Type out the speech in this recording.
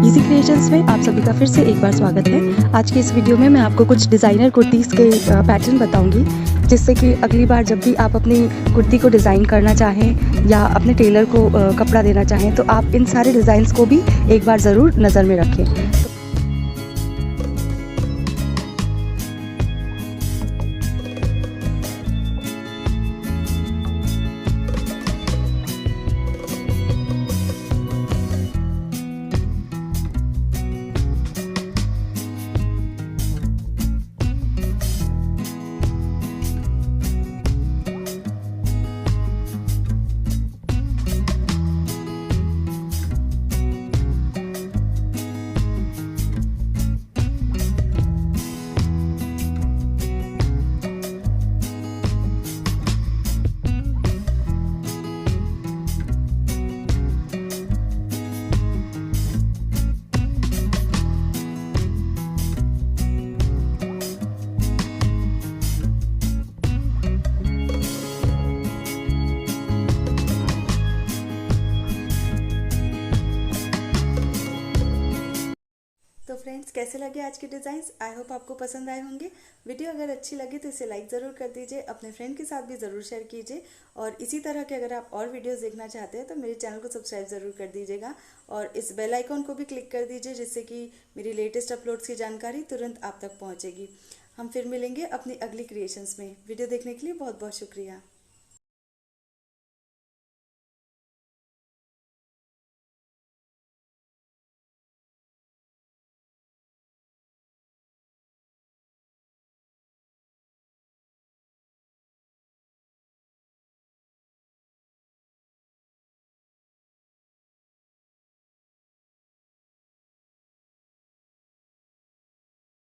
Easy creations में आप सभी का फिर से एक बार स्वागत है। आज की इस वीडियो में मैं आपको कुछ डिज़ाइनर कुर्तीज़ के पैटर्न बताऊंगी, जिससे कि अगली बार जब भी आप अपनी कुर्ती को डिज़ाइन करना चाहें या अपने टेलर को कपड़ा देना चाहें तो आप इन सारे डिज़ाइंस को भी एक बार ज़रूर नज़र में रखें। तो फ्रेंड्स, कैसे लगे आज के डिज़ाइंस? आई होप आपको पसंद आए होंगे। वीडियो अगर अच्छी लगी तो इसे लाइक ज़रूर कर दीजिए, अपने फ्रेंड के साथ भी ज़रूर शेयर कीजिए और इसी तरह के अगर आप और वीडियोस देखना चाहते हैं तो मेरे चैनल को सब्सक्राइब ज़रूर कर दीजिएगा और इस बेल आइकॉन को भी क्लिक कर दीजिए, जिससे कि मेरी लेटेस्ट अपलोड्स की जानकारी तुरंत आप तक पहुँचेगी। हम फिर मिलेंगे अपनी अगली क्रिएशंस में। वीडियो देखने के लिए बहुत बहुत शुक्रिया।